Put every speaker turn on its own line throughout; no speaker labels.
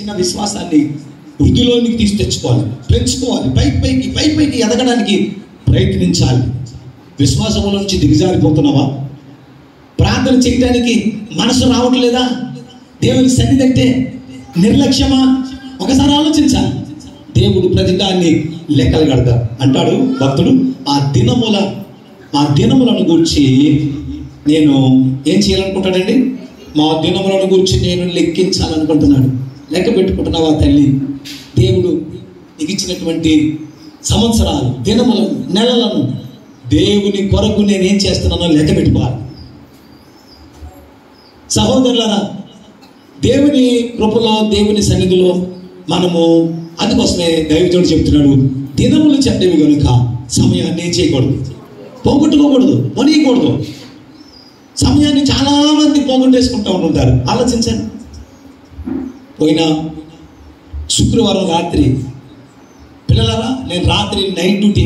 చిన్న విశ్వాసాన్ని వృద్ధిలోనికి తీసి తెచ్చుకోవాలి, పెంచుకోవాలి, పైకి ఎదగడానికి ప్రయత్నించాలి. విశ్వాసంలో నుంచి దిగజారిపోతున్నావా? ప్రార్థన చేయడానికి మనసు రావట్లేదా? దేవుని సన్నిధి అంటే నిర్లక్ష్యమా? ఒకసారి ఆలోచించాలి. దేవుడు ప్రతిదాన్ని లెక్కలు కడతాడు. అంటాడు భక్తుడు, ఆ దినములను గూర్చి నేను ఏం చేయాలనుకుంటాడండి? మా దినములను గూర్చి నేను లెక్కించాలనుకుంటున్నాడు. లెక్క పెట్టుకుంటున్నావా తల్లి? దేవుడు నీకు ఇచ్చినటువంటి సంవత్సరాలు, దినములను, నెలలను దేవుని కొరకు నేనేం చేస్తున్నానో లెక్క పెట్టుకోవాలి. సహోదరులారా, దేవుని కృపలో, దేవుని సన్నిధిలో మనము అందుకోసమే దైవజనుడు చెప్తున్నాడు, దినములు చెడ్డవి కనుక సమయాన్ని ఏం చేయకూడదు, పోగొట్టుకోకూడదు, కొనియకూడదు. సమయాన్ని చాలా మంది పోగొట్టేసుకుంటూ ఉంటారు. ఆలోచించండి. పోయిన శుక్రవారం రాత్రి, పిల్లలారా, నేను రాత్రి నైట్ డ్యూటీ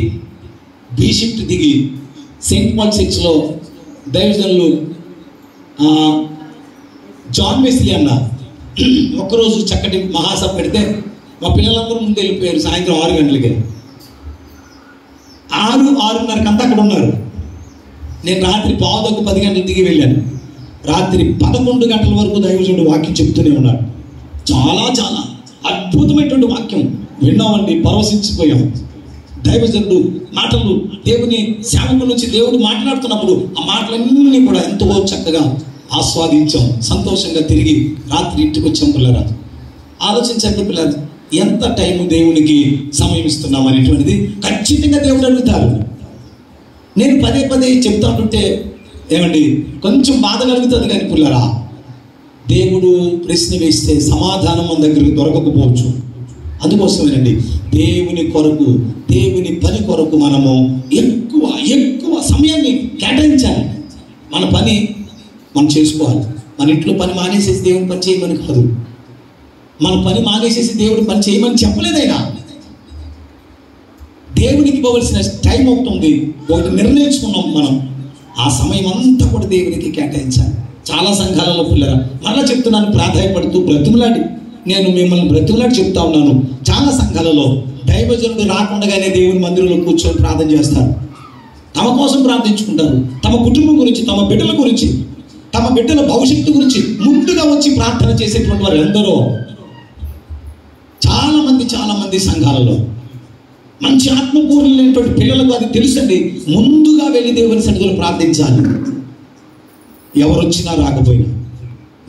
బి షిఫ్ట్ దిగి సెయింట్ పాల్ చర్చ్లో దైవజనులు జాన్ వెస్లీ అన్న ఒక్కరోజు చక్కటి మహాసభ పెడితే మా పిల్లలందరూ ముందు వెళ్ళిపోయారు. సాయంత్రం 6 గంటలకి 6:30 అక్కడ ఉన్నారు. నేను రాత్రి 9:10 గంటలు దిగి వెళ్ళాను. రాత్రి 11 గంటల వరకు దైవజనుడు వాక్యం చెప్తూనే ఉన్నాడు. చాలా చాలా అద్భుతమైనటువంటి వాక్యం విన్నామండి, పరవశించిపోయాం. దైవజనుడు మాటలు, దేవుని సేవకుల నుంచి దేవుడు మాట్లాడుతున్నప్పుడు ఆ మాటలన్నీ కూడా ఎంతో చక్కగా ఆస్వాదించాం. సంతోషంగా తిరిగి రాత్రి ఇంటికి వచ్చాం. పిల్లరా, ఆలోచించండి పిల్లలు, ఎంత టైం దేవునికి సమయం ఇస్తున్నాం అనేటువంటిది ఖచ్చితంగా దేవుడు అడుగుతారు. నేను పదే చెప్తా ఉంటుంటే ఏమండి కొంచెం బాధ కలుగుతుంది. కానీ పిల్లరా, దేవుడు ప్రశ్న వేస్తే సమాధానం మన దగ్గరికి దొరకకపోవచ్చు. అందుకోసమేనండి దేవుని కొరకు, దేవుని పని కొరకు మనము ఎక్కువ సమయాన్ని కేటాయించాలి. మన పని మనం చేసుకోవాలి. మన ఇంట్లో పని మానేసేసి దేవుని పని చేయమని కాదు, మన పని మానేసేసి దేవుడి పని చేయమని చెప్పలేదైనా. దేవునికి ఇవ్వవలసిన టైం ఒకటి ఉంది, ఒకటి నిర్ణయించుకున్నాం మనం. ఆ సమయం అంతా కూడా దేవునికి కేటాయించాలి. చాలా సంఘాలలో పిల్లరా, మళ్ళీ చెప్తున్నాను, ప్రాధాన్యపడుతూ బ్రతుములాడి, నేను మిమ్మల్ని బ్రతుములాడి చెప్తా ఉన్నాను. చాలా సంఘాలలో దైవజనుడు రాకుండానే దేవుని మందిరంలో కూర్చొని ప్రార్థన చేస్తారు. తమ కోసం ప్రార్థించుకుంటారు. తమ కుటుంబం గురించి, తమ బిడ్డల గురించి, తమ బిడ్డల భవిష్యత్తు గురించి ముందుగా వచ్చి ప్రార్థన చేసేటువంటి వారు ఎందరో చాలా మంది సంఘాలలో. మంచి ఆత్మపూర్ణులైనటువంటి పిల్లలకు అది తెలుసండి. ముందుగా వెళ్ళి దేవుని సన్నిధిలో ప్రార్థించాలి. ఎవరు వచ్చినా రాకపోయినా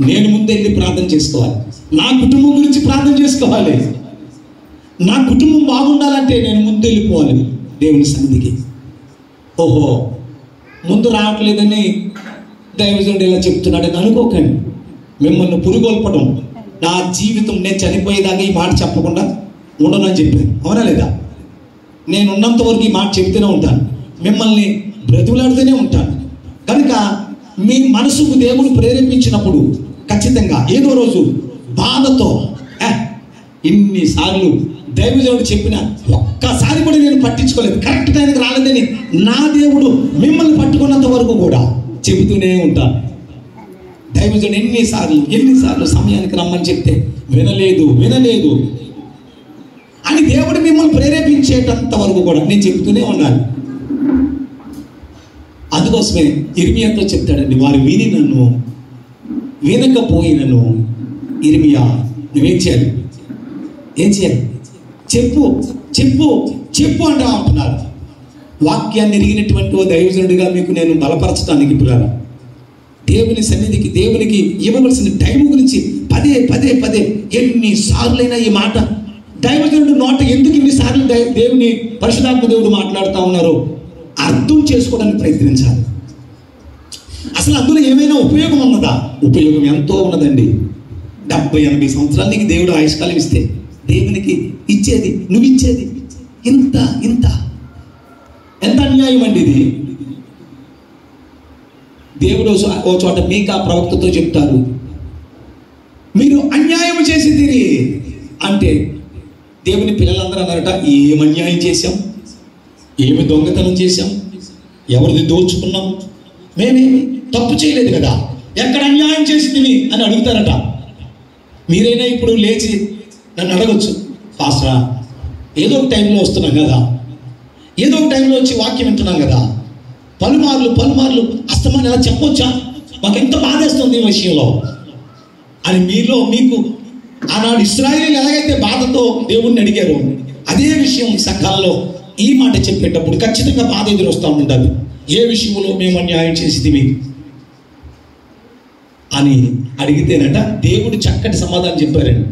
నేను ముందు వెళ్ళి ప్రార్థన చేసుకోవాలి. నా కుటుంబం గురించి ప్రార్థన చేసుకోవాలి. నా కుటుంబం బాగుండాలంటే నేను ముందు వెళ్ళిపోవాలి దేవుని సన్నిధికి. ఓహో, ముందు రావట్లేదని దైవజనుడు ఇలా చెప్తున్నాడని అనుకోకండి. మిమ్మల్ని పురుగొల్పడం, నా జీవితం నేను చనిపోయేదాకా ఈ మాట చెప్పకుండా ఉండనని చెప్పాను. అవునా లేదా? నేను ఉన్నంత వరకు ఈ మాట చెప్తూనే ఉంటాను, మిమ్మల్ని బ్రతుకులాడుతూనే ఉంటాను. కనుక మీ మనసుకు దేవుడు ప్రేరేపించినప్పుడు ఖచ్చితంగా ఏదో రోజు బాధతో, ఇన్నిసార్లు దైవజనుడు చెప్పిన ఒక్కసారి కూడా నేను పట్టించుకోలేదు, కరెక్ట్ టైంకి రాలేదని నా దేవుడు మిమ్మల్ని పట్టుకున్నంత వరకు కూడా చెబుతూనే ఉంటాను. దైవజనుడు ఎన్నిసార్లు సమయానికి రమ్మని చెప్తే వినలేదు అని దేవుడు మిమ్మల్ని ప్రేరేపించేటంత వరకు కూడా నేను చెబుతూనే ఉన్నాను. అందుకోసమే ఇర్మియాతో చెప్తాడండి, వారు వినకపోయినను ఇర్మియా నువ్వేం చేయాలి? చెప్పు అంటున్నారు. వాక్యాన్ని ఎరిగినటువంటి ఓ దైవజనుడిగా మీకు నేను బలపరచడానికి పిల్లలు, దేవుని సన్నిధికి, దేవునికి ఇవ్వవలసిన టైం గురించి పదే ఎన్నిసార్లైనా ఈ మాట దైవజనుడు నోట ఎందుకు ఇన్నిసార్లు దేవుని పరిశుద్ధాత్మ దేవుడు మాట్లాడుతూ ఉన్నారో అర్థం చేసుకోవడానికి ప్రయత్నించాలి. అసలు అందులో ఏమైనా ఉపయోగం ఉన్నదా? ఉపయోగం ఎంతో ఉన్నదండి. 70-80 సంవత్సరాలు నీకు దేవుడు ఆయుష్కాలం ఇస్తే దేవునికి ఇచ్చేది, నువ్వు ఇచ్చేది ఇంత ఎంత అన్యాయం అండి ఇది. దేవుడు ఓ చోట మీకా ప్రవక్తతో చెప్తారు, మీరు అన్యాయం చేసి తిరిగి అంటే దేవుని పిల్లలందరూ అన్నారట, ఏం అన్యాయం చేశాం, ఏమి దొంగతనం చేశాం, ఎవరిది దోచుకున్నాం, మేమేమి తప్పు చేయలేదు కదా, ఎక్కడ అన్యాయం చేసి తిని అని అడుగుతారట. మీరైనా ఇప్పుడు లేచి నన్ను అడగొచ్చు, పాస్టరా ఏదో ఒక టైంలో వస్తున్నాం కదా, ఏదో ఒక టైంలో వచ్చి వాక్యం వింటున్నాం కదా, పలుమార్లు అస్తమాన్ని ఎలా చెప్పొచ్చా, మాకు ఎంత బాధేస్తుంది ఈ విషయంలో అని మీకు ఆనాడు ఇశ్రాయేలు ఎలాగైతే బాధతో దేవుణ్ణి అడిగారో అదే విషయం సంఘాల్లో ఈ మాట చెప్పేటప్పుడు ఖచ్చితంగా బాధ ఎదురొస్తూ ఉంటుంది. ఏ విషయంలో మేము అన్యాయం చేసేది అని అడిగితేనట దేవుడు చక్కటి సమాధానం చెప్పారండి.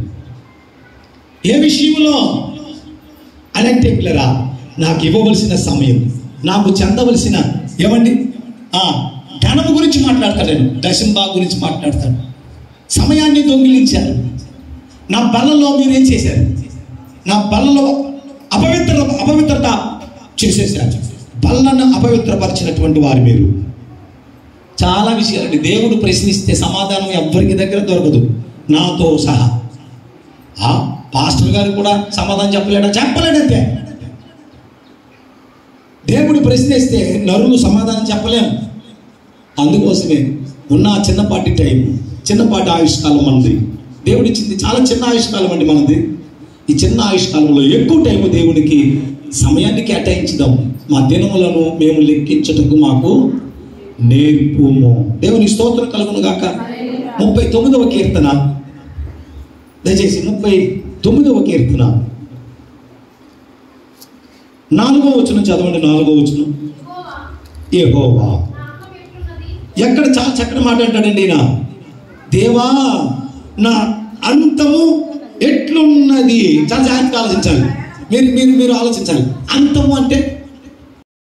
ఏ విషయంలో అని అంటే పిల్లరా, నాకు ఇవ్వవలసిన సమయం, నాకు చెందవలసిన ఏమండి ధనము గురించి మాట్లాడతాడు, నేను దశంభాగం గురించి మాట్లాడతాడు. సమయాన్ని దొంగిలించారు, నా బలలో మీరేం చేశారు, నా బలలో అపవిత్రత చేసేసారు, బలను అపవిత్రపరిచినటువంటి వారు మీరు. చాలా విషయాలండి దేవుడు ప్రశ్నిస్తే సమాధానం ఎవ్వరికి దగ్గర దొరకదు, నాతో సహా. పాస్టర్ గారు కూడా సమాధానం చెప్పలేడంతే. దేవుడు ప్రశ్నిస్తే నరులు సమాధానం చెప్పలేము. అందుకోసమే ఉన్న చిన్నపాటి టైం, చిన్నపాటి ఆయుష్కాలం మనది. దేవుడు ఇచ్చింది చాలా చిన్న ఆయుష్కాలం అండి మనది. ఈ చిన్న ఆయుష్కాలంలో ఎక్కువ టైం దేవునికి సమయాన్ని కేటాయించుదాం. మా దినములను మేము లెక్కించుటకు మాకు నేర్పుము. దేవుని స్తోత్రం కలుగును గాక. 39వ కీర్తన, దయచేసి 39వ కీర్తన 4వ వచనం చదవండి. 4వ వచనం, యెహోవా. ఎక్కడ చాలా చక్కటి మాట అంటాడండి ఈయన, దేవా నా అంతము ఎట్లున్నది. చాలా జాగ్రత్తగా ఆలోచించాలి, మీరు ఆలోచించాలి. అంతము అంటే